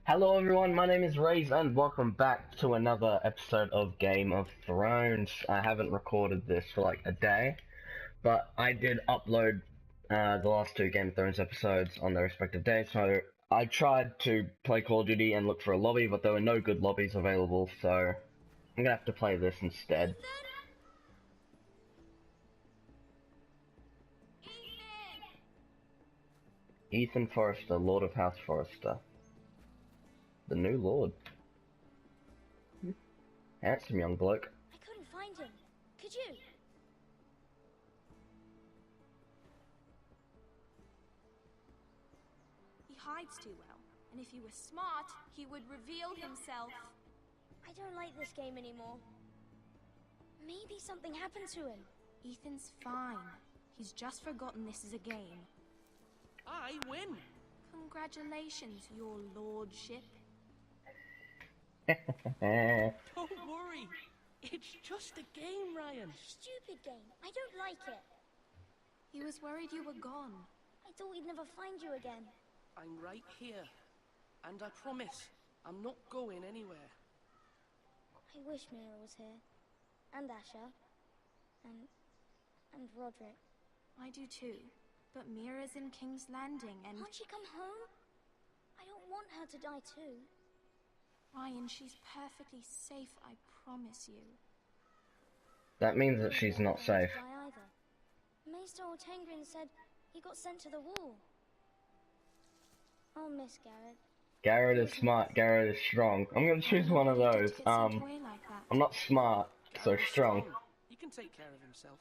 Hello everyone, my name is Raze and welcome back to another episode of Game of Thrones. I haven't recorded this for like a day, but I did upload the last two Game of Thrones episodes on their respective days, so I tried to play Call of Duty and look for a lobby, but there were no good lobbies available, so I'm gonna have to play this instead. Ethan Forrester, Lord of House Forrester. The new Lord. Handsome young bloke. I couldn't find him. Could you? He hides too well, and if he were smart, he would reveal himself. I don't like this game anymore. Maybe something happened to him. Ethan's fine. He's just forgotten this is a game. I win! Congratulations, your lordship. Don't worry. It's just a game, Ryan. Stupid game. I don't like it. He was worried you were gone. I thought we'd never find you again. I'm right here. And I promise, I'm not going anywhere. I wish Mira was here. And Asher. And Roderick. I do too. But Mira's in King's Landing and... Can't she come home? I don't want her to die too. Ryan, she's perfectly safe, I promise you. That means that she's not safe. Maester Ortengrin said he got sent to the wall. I'll miss Garrett. Garrett is smart, Garrett is strong. I'm gonna choose one of those. I'm not smart, so strong. He can take care of himself.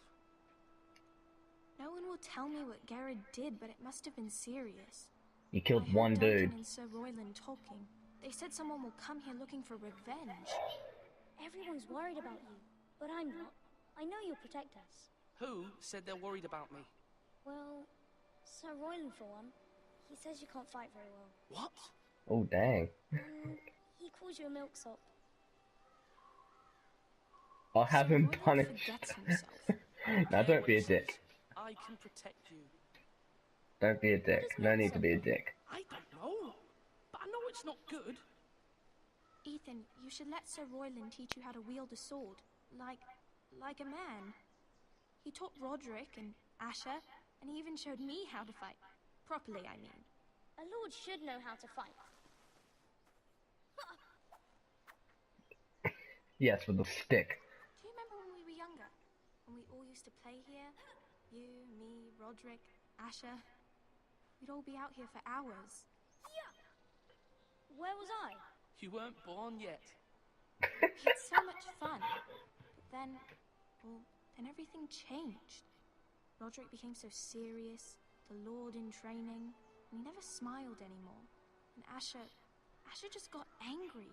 No one will tell me what Garrett did, but it must have been serious. You killed one dude. Duncan and Sir Royland talking. They said someone will come here looking for revenge. Everyone's worried about you, but I'm not. I know you'll protect us. Who said they're worried about me? Well, Sir Royland for one. He says you can't fight very well. What? Oh, dang. He calls you a milksop. I'll have him punished. Now don't be a dick. I can protect you. Don't be a dick. No need to be a dick. I don't know. But I know it's not good. Ethan, you should let Sir Royland teach you how to wield a sword. Like a man. He taught Roderick and Asher, and he even showed me how to fight. Properly, I mean. A lord should know how to fight. Yes, with a stick. Do you remember when we were younger? When we all used to play here? You, me, Roderick, Asher. We'd all be out here for hours. Yeah. Where was I? You weren't born yet. It's so much fun. But then everything changed. Roderick became so serious, the Lord in training, and he never smiled anymore. And Asher just got angry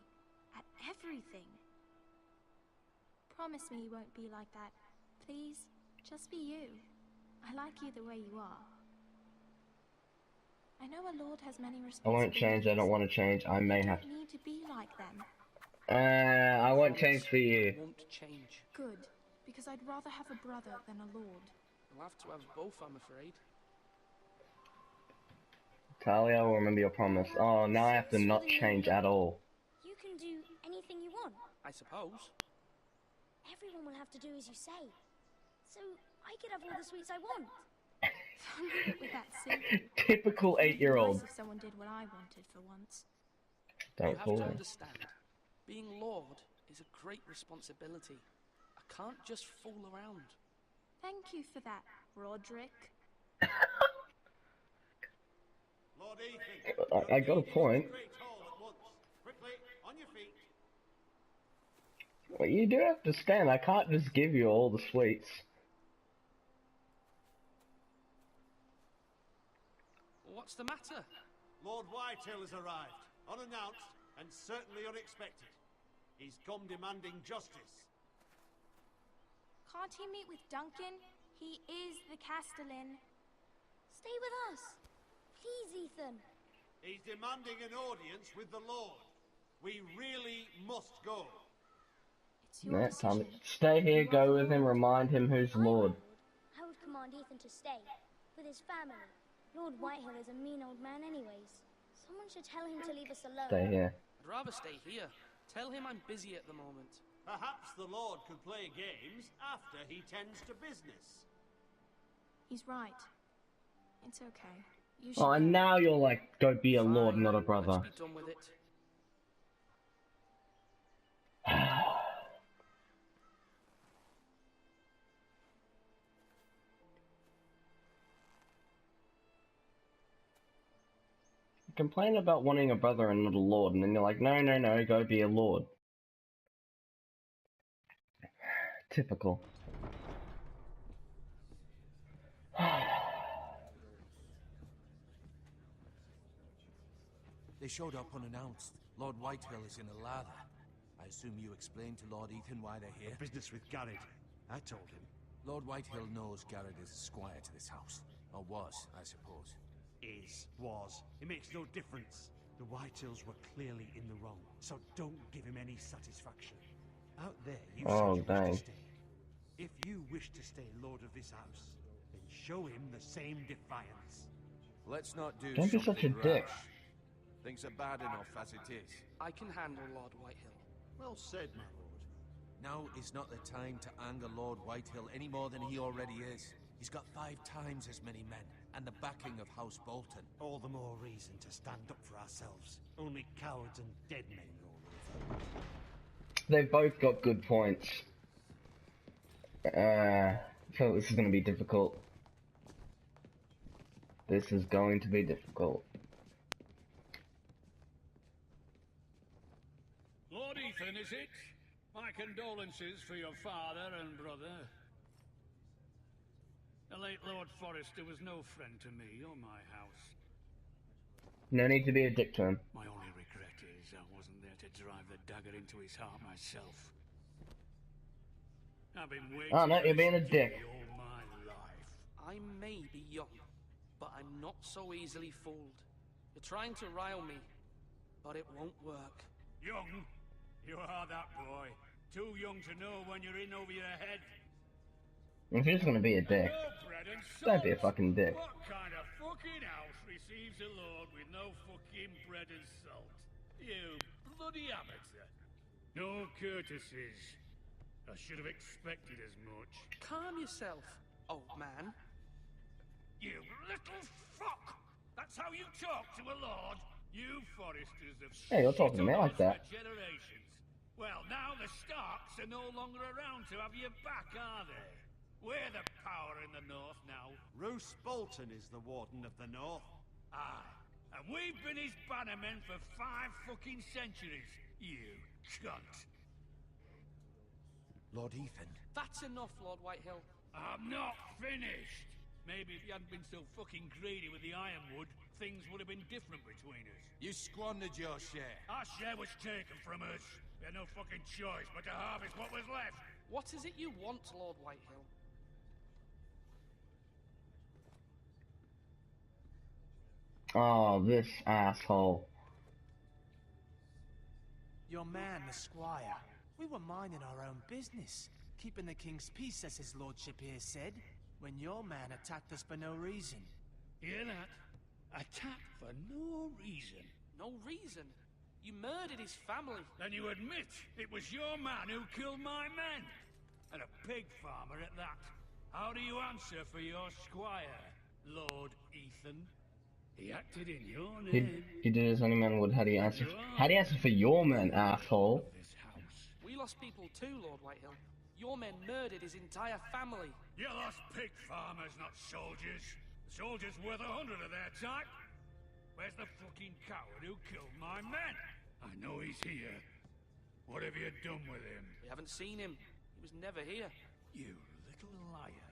at everything. Promise me you won't be like that. Please, just be you. I like you the way you are. I know a lord has many responsibilities. I won't change, I don't want to change. I may have. You don't need to be like them. I won't change for you. I won't change. Good, because I'd rather have a brother than a lord. You'll have to have both, I'm afraid. Talia, will remember your promise. Oh, now I have to not change at all. You can do anything you want. I suppose. Everyone will have to do as you say. So I could have all the sweets I want. With that simple. Typical 8-year-old. If someone did what I wanted for once. Don't You have fool to me. understand, being Lord is a great responsibility. I can't just fool around. Thank you for that, Roderick. Lord Ethan, I got a point. Great hall at once. Quickly, on your feet. Well, you do have to stand. I can't just give you all the sweets. What's the matter? Lord Whitehill has arrived, unannounced and certainly unexpected. He's come demanding justice. Can't he meet with Duncan? He is the Castellan. Stay with us. Please, Ethan. He's demanding an audience with the Lord. We really must go. It's your Yeah, Tommy. decision. Stay here, go with him, remind him who's Lord. I would command Ethan to stay with his family. Lord Whitehill is a mean old man anyways. Someone should tell him to leave us alone. Stay here. I'd rather stay here. Tell him I'm busy at the moment. Perhaps the Lord could play games after he tends to business. He's right. It's okay. You should Oh, and go. now you're like, go be a lord, Fine, not a brother. Let's be done with it. Complain about wanting a brother and not a lord, and then you're like, no, no, no, go be a lord. Typical. They showed up unannounced. Lord Whitehill is in a lather. I assume you explained to Lord Ethan why they're here? Business with Garrett. I told him. Lord Whitehill knows Garrett is a squire to this house. Or was, I suppose. Was. It makes no difference. The Whitehills were clearly in the wrong, so don't give him any satisfaction. Out there, you said you wish to stay. If you wish to stay lord of this house, then show him the same defiance. Let's not do Don't be such a something dick. rash. Things are bad enough as it is. I can handle Lord Whitehill. Well said, my lord. Now is not the time to anger Lord Whitehill any more than he already is. He's got 5 times as many men, and the backing of House Bolton. All the more reason to stand up for ourselves. Only cowards and dead men go over. They've both got good points. I feel this is going to be difficult. This is going to be difficult. Lord Ethan, is it? My condolences for your father and brother. The late Lord Forrester was no friend to me or my house. No need to be a dick to him. My only regret is I wasn't there to drive the dagger into his heart myself. I've been waiting Oh, no, for you're being a this dick. day all my life. I may be young, but I'm not so easily fooled. You're trying to rile me, but it won't work. Young? You are that boy. Too young to know when you're in over your head. If you're just gonna be a dick, No bread and don't be a salt. fucking dick. What kind of fucking house receives a lord with no fucking bread and salt? You bloody amateur. No courtesies. I should have expected as much. Calm yourself, old man. You little fuck! That's how you talk to a lord? You Foresters have Hey, you're talking to me shit on like us that. for generations. Well, now the Starks are no longer around to have your back, are they? We're the power in the north now. Roose Bolton is the Warden of the North. Aye. And we've been his bannermen for 5 fucking centuries. You cunt. Lord Ethan. That's enough, Lord Whitehill. I'm not finished. Maybe if you hadn't been so fucking greedy with the ironwood, things would have been different between us. You squandered your share. Our share was taken from us. We had no fucking choice but to harvest what was left. What is it you want, Lord Whitehill? Oh, this asshole. Your man, the squire. We were minding our own business, keeping the king's peace, as his lordship here said, when your man attacked us for no reason. Hear that? Attacked for no reason. No reason. You murdered his family. Then you admit it was your man who killed my men. And a pig farmer at that. How do you answer for your squire, Lord Ethan? He acted in your name. He did as any man would. How do you answer? How do you answer for your man, asshole? This house. We lost people too, Lord Whitehill. Your men murdered his entire family. You lost pig farmers, not soldiers. The soldiers worth 100 of their type. Where's the fucking coward who killed my men? I know he's here. What have you done with him? We haven't seen him. He was never here. You little liar.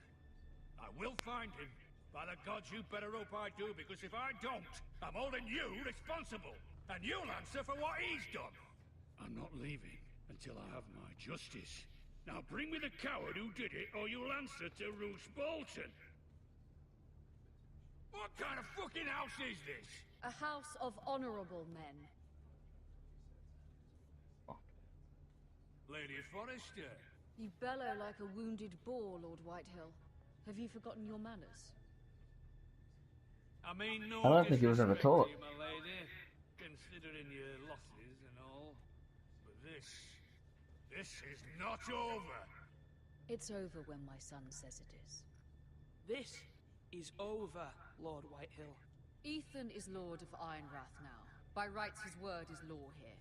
I will find him. By the gods, you better hope I do, because if I don't, I'm holding you responsible. And you'll answer for what he's done. I'm not leaving until I have my justice. Now bring me the coward who did it, or you'll answer to Roose Bolton. What kind of fucking house is this? A house of honorable men. Lady Forrester. You bellow like a wounded boar, Lord Whitehill. Have you forgotten your manners? I mean, no I don't think he was ever disrespect to taught. you, my lady, considering your losses and all. But this is not over. It's over when my son says it is. This is over, Lord Whitehill. Ethan is Lord of Ironrath now. By rights, his word is law here.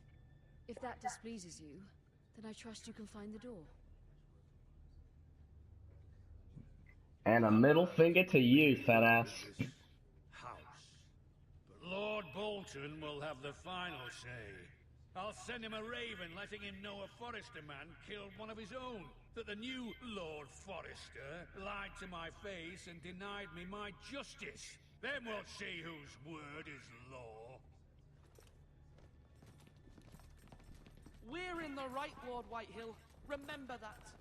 If that displeases you, then I trust you can find the door. And a middle finger to you, fat ass. House. But Lord Bolton will have the final say. I'll send him a raven letting him know a Forrester man killed one of his own. That the new Lord Forrester lied to my face and denied me my justice. Then we'll see whose word is law. We're in the right, Lord Whitehill. Remember that.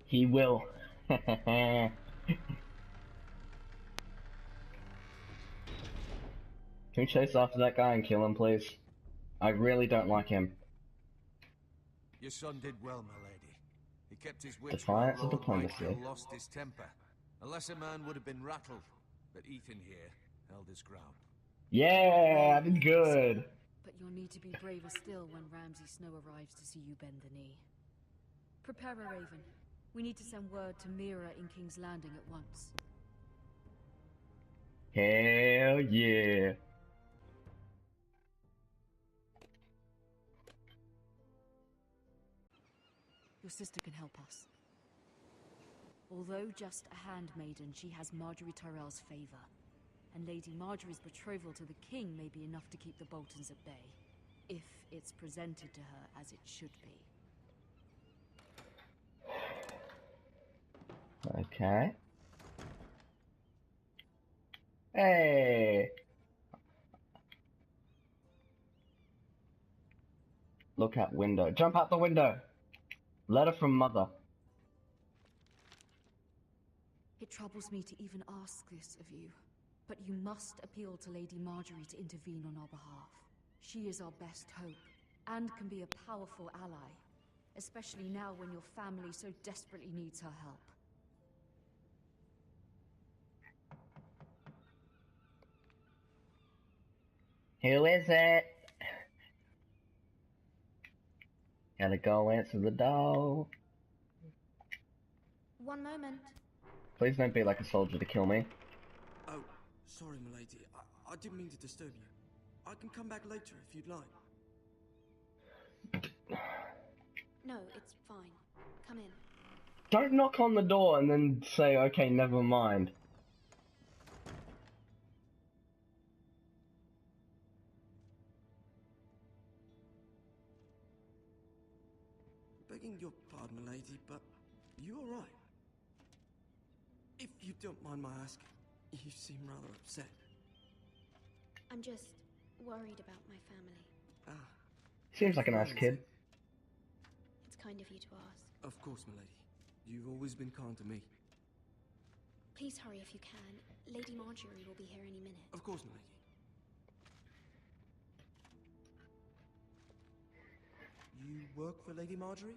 He will. Can we chase after that guy and kill him, please? I really don't like him. Your son did well, my lady. He kept his wits Defiance while of Lord diplomacy. Whitehill lost his temper. A lesser man would have been rattled, but Ethan here held his ground. Yeah, I did good. But you'll need to be braver still when Ramsay Snow arrives to see you bend the knee. Prepare a raven. We need to send word to Mira in King's Landing at once. Hell yeah. Your sister can help us. Although just a handmaiden, she has Marjorie Tyrell's favor. And Lady Marjorie's betrothal to the king may be enough to keep the Boltons at bay. If it's presented to her as it should be. Okay. Hey! Look out window. Jump out the window! Letter from mother. It troubles me to even ask this of you, but you must appeal to Lady Marjorie to intervene on our behalf. She is our best hope, and can be a powerful ally, especially now when your family so desperately needs her help. Who is it? Gotta go answer the door. One moment. Please don't be like a soldier to kill me. Oh, sorry, milady. I didn't mean to disturb you. I can come back later if you'd like. No, it's fine. Come in. Don't knock on the door and then say, okay, never mind. Begging your pardon, milady, but you alright? If you don't mind my asking, you seem rather upset. I'm just worried about my family. Ah. Seems like a nice kid. It's kind of you to ask. Of course, milady. You've always been kind to me. Please hurry if you can. Lady Marjorie will be here any minute. Of course, milady. You work for Lady Marjorie?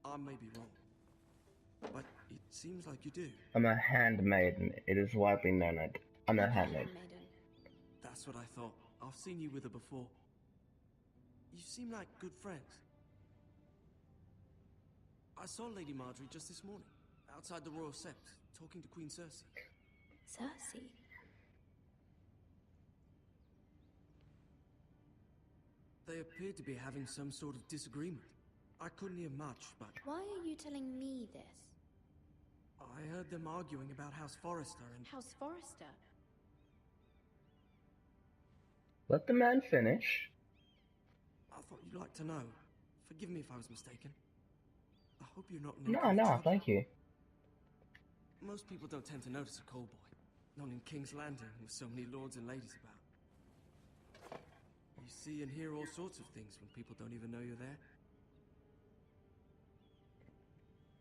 I may be wrong, but it seems like you do. I'm a handmaiden. It is widely known that I'm a handmaid. That's what I thought. I've seen you with her before. You seem like good friends. I saw Lady Marjorie just this morning, outside the Royal Sept, talking to Queen Cersei. Cersei? They appeared to be having some sort of disagreement. I couldn't hear much, but... Why are you telling me this? I heard them arguing about House Forrester and... House Forrester? Let the man finish. I thought you'd like to know. Forgive me if I was mistaken. I hope you're not... No, thank you. Most people don't tend to notice a callboy. Not in King's Landing, with so many lords and ladies about. You see and hear all sorts of things when people don't even know you're there.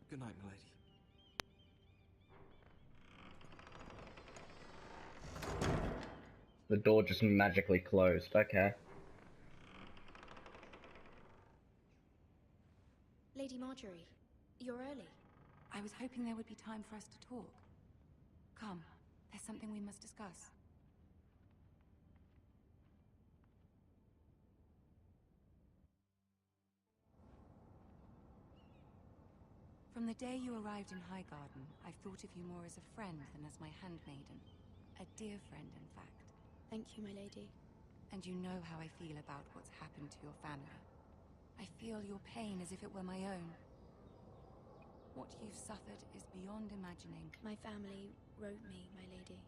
Good night, milady. The door just magically closed. Okay. Lady Marjorie, you're early. I was hoping there would be time for us to talk. Come, there's something we must discuss. From the day you arrived in Highgarden, I've thought of you more as a friend than as my handmaiden. A dear friend, in fact. Thank you, my lady. And you know how I feel about what's happened to your family. I feel your pain as if it were my own. What you've suffered is beyond imagining. My family wrote me, my lady.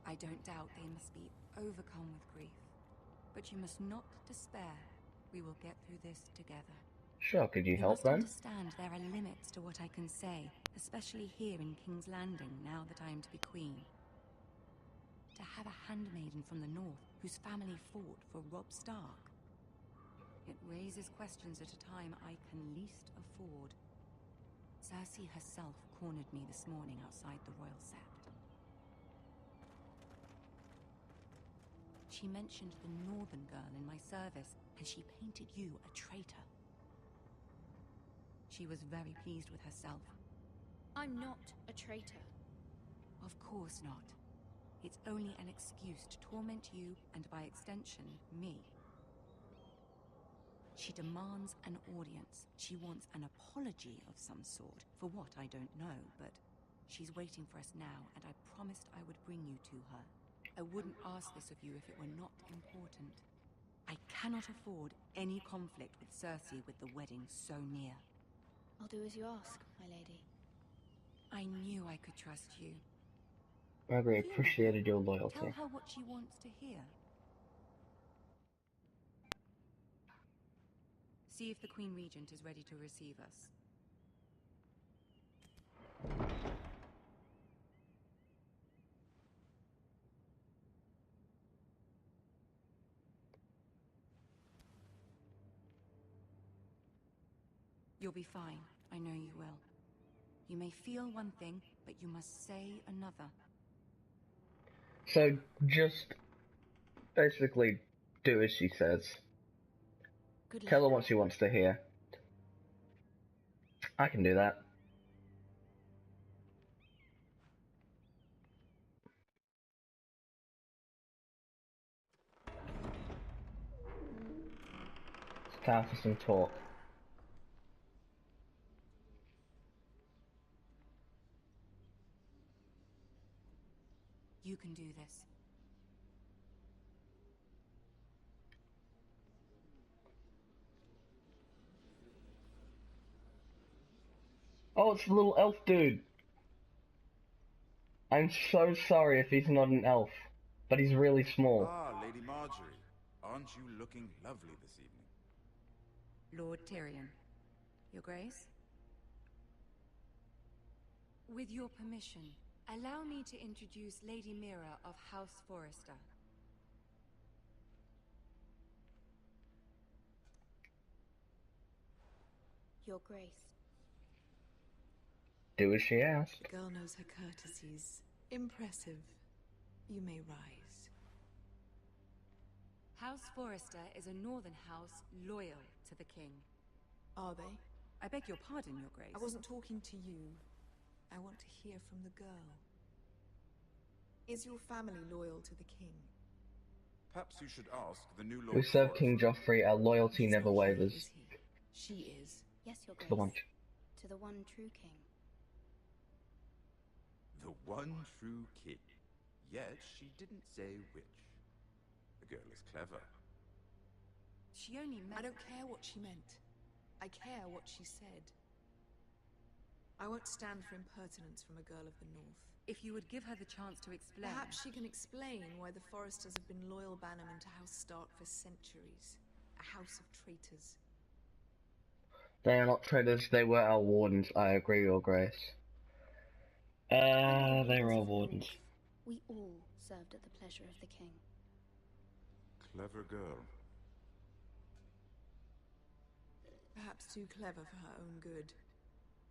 I don't doubt they must be overcome with grief. But you must not despair. We will get through this together. Sure, could you help must them? Understand there are limits to what I can say, especially here in King's Landing, now that I am to be queen. To have a handmaiden from the north, whose family fought for Robb Stark. It raises questions at a time I can least afford. Cersei herself cornered me this morning outside the Royal Sept. She mentioned the northern girl in my service, and she painted you a traitor. She was very pleased with herself. I'm not a traitor. Of course not. It's only an excuse to torment you, and by extension, me. She demands an audience. She wants an apology of some sort, for what I don't know, but she's waiting for us now, and I promised I would bring you to her. I wouldn't ask this of you if it were not important. I cannot afford any conflict with Cersei with the wedding so near. I'll do as you ask, my lady. I knew I could trust you. Margaret appreciated your loyalty. Tell her what she wants to hear. See if the Queen Regent is ready to receive us. You'll be fine. I know you will. You may feel one thing, but you must say another. So, just basically do as she says. Good luck. Tell her what she wants to hear. I can do that. It's time for some talk. You can do this. Oh, it's the little elf dude. I'm so sorry if he's not an elf, but he's really small. Ah, Lady Marjorie. Aren't you looking lovely this evening? Lord Tyrion. Your Grace? With your permission, allow me to introduce Lady Mira of House Forrester. Your Grace. Do as she asked. The girl knows her courtesies. Impressive. You may rise. House Forrester is a northern house loyal to the king. Are they? I beg your pardon, Your Grace. I wasn't talking to you. I want to hear from the girl. Is your family loyal to the king? Perhaps you should ask the new Lord We serve Forrester. King Joffrey, our loyalty never wavers. Is he? She is. Yes, Your Grace. The one. To the one true king. The one true king. Yet she didn't say which. The girl is clever. She only meant... I don't care what she meant. I care what she said. I won't stand for impertinence from a girl of the north. If you would give her the chance to explain... Perhaps she can explain why the Forresters have been loyal bannermen to House Stark for centuries. A house of traitors. They are not traitors, they were our wardens, I agree, Your Grace. They were our wardens. We all served at the pleasure of the king. Clever girl. Perhaps too clever for her own good.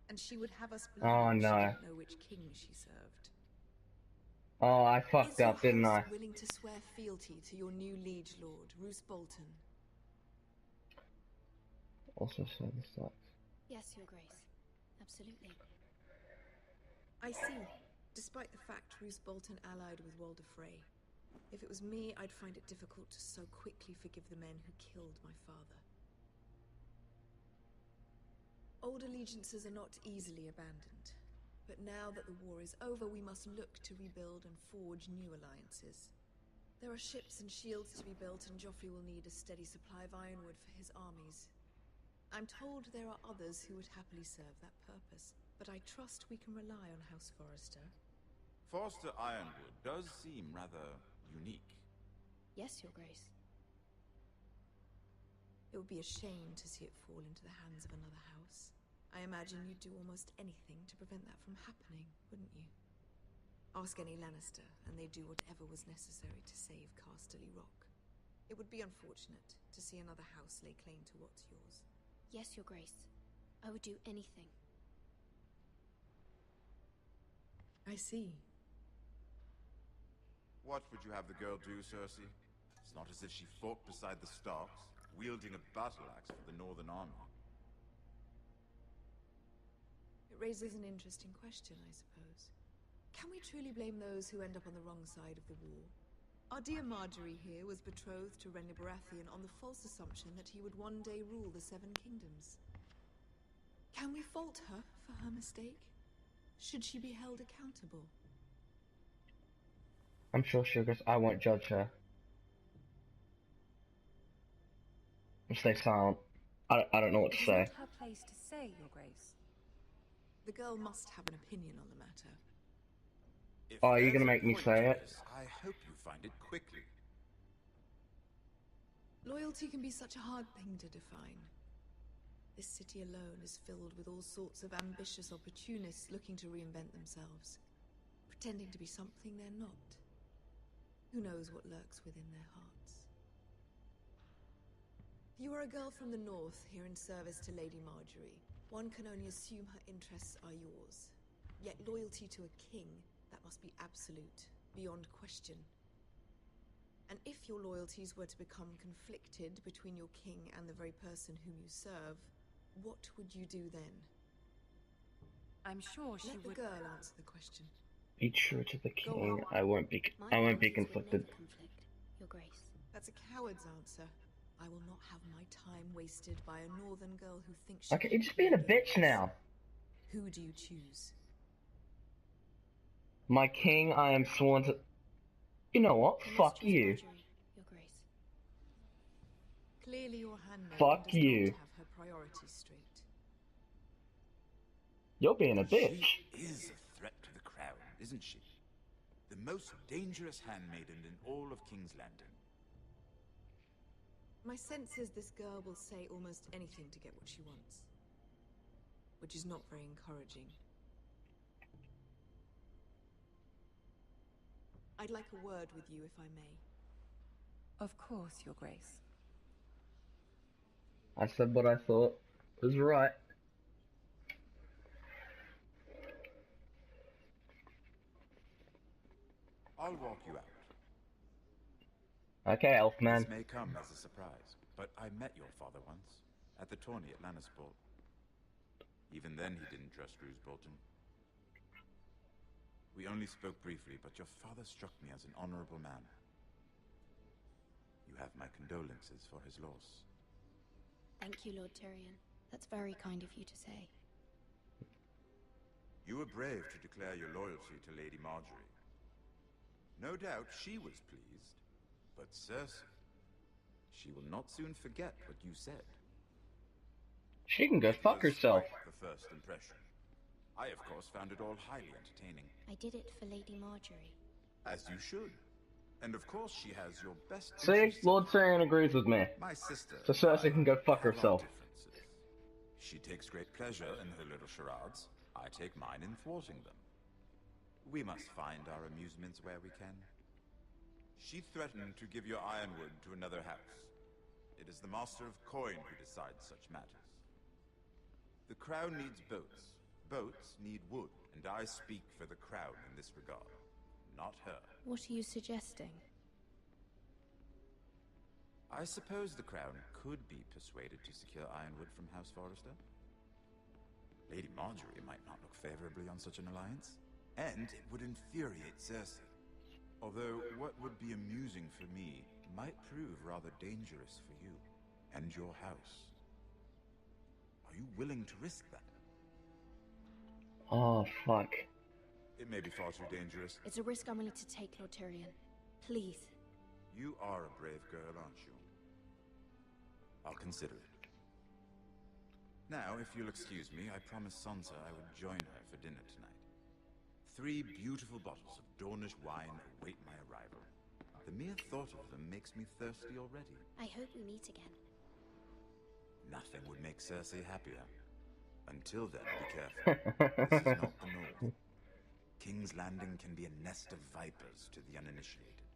And she would have us believe Oh, she no. didn't know which king she served. Oh, I fucked up, didn't I? Is your house willing to swear fealty to your new liege lord, Roose Bolton? Also say the sucks. Yes, Your Grace. Absolutely. I see. despite the fact Roose Bolton allied with Walder Frey. If it was me, I'd find it difficult to so quickly forgive the men who killed my father. Old allegiances are not easily abandoned. But now that the war is over, we must look to rebuild and forge new alliances. There are ships and shields to be built, and Joffrey will need a steady supply of ironwood for his armies. I'm told there are others who would happily serve that purpose, but I trust we can rely on House Forrester. Forster Ironwood does seem rather unique. Yes, Your Grace. It would be a shame to see it fall into the hands of another house. I imagine you'd do almost anything to prevent that from happening, wouldn't you? Ask any Lannister, and they'd do whatever was necessary to save Casterly Rock. It would be unfortunate to see another house lay claim to what's yours. Yes, Your Grace. I would do anything. I see. What would you have the girl do, Cersei? It's not as if she fought beside the Starks, wielding a battle axe for the Northern Army. It raises an interesting question, I suppose. Can we truly blame those who end up on the wrong side of the war? Our dear Marjorie here was betrothed to Renly Baratheon on the false assumption that he would one day rule the Seven Kingdoms. Can we fault her for her mistake? Should she be held accountable? I'm sure I won't judge her. I'll stay silent. I don't know what to say. It's not her place to say, Your Grace. The girl must have an opinion on the matter. If Oh, are you there's gonna a make me point say to it? this, I hope you find it quickly. Loyalty can be such a hard thing to define. This city alone is filled with all sorts of ambitious opportunists looking to reinvent themselves, pretending to be something they're not. Who knows what lurks within their hearts? You are a girl from the north, here in service to Lady Marjorie. One can only assume her interests are yours. Yet loyalty to a king, that must be absolute, beyond question. And if your loyalties were to become conflicted between your king and the very person whom you serve, what would you do then? I'm sure she Let would... the girl answer the question. Be true to the Go king. on. I won't be conflicted. Conflict, Your Grace. That's a coward's answer. I will not have my time wasted by a northern girl who thinks she Okay, can you're just being a play bitch games. now. Who do you choose? My king, I am sworn to... You know what? I must Fuck choose you. Marjorie, Your Grace. Clearly your handmaiden Fuck does you. not have her priorities straight. You're being a bitch. She is a threat to the crown, isn't she? The most dangerous handmaiden in all of King's Landing. My sense is this girl will say almost anything to get what she wants. Which is not very encouraging. I'd like a word with you, if I may. Of course, Your Grace. I said what I thought was right. I'll walk you out. Okay, Elfman. This may come as a surprise, but I met your father once, at the tourney at Lannisport. Even then he didn't trust Roose Bolton. We only spoke briefly, but your father struck me as an honorable man. You have my condolences for his loss. Thank you, Lord Tyrion. That's very kind of you to say. You were brave to declare your loyalty to Lady Marjorie. No doubt she was pleased, but Cersei, she will not soon forget what you said. She can go It fuck was herself. quite the first impression. I, of course, found it all highly entertaining. I did it for Lady Marjorie. As you should. And of course she has your best See, interests at Lord heart. Tyrion agrees with me. My sister So Cersei can go fuck have our herself. differences. She takes great pleasure in her little charades. I take mine in thwarting them. We must find our amusements where we can. She threatened to give your ironwood to another house. It is the Master of Coin who decides such matters. The crown needs boats. Boats need wood, and I speak for the crown in this regard, not her. What are you suggesting? I suppose the crown could be persuaded to secure ironwood from House Forrester. Lady Marjorie might not look favorably on such an alliance. And it would infuriate Cersei. Although what would be amusing for me might prove rather dangerous for you and your house. Are you willing to risk that? Oh, fuck. It may be far too dangerous. It's a risk I'm willing to take, Lord Tyrion. Please. You are a brave girl, aren't you? I'll consider it. Now, if you'll excuse me, I promised Sansa I would join her for dinner tonight. 3 beautiful bottles of Dornish wine await my arrival. The mere thought of them makes me thirsty already. I hope we meet again. Nothing would make Cersei happier. Until then, be careful. This is not the North. King's Landing can be a nest of vipers to the uninitiated.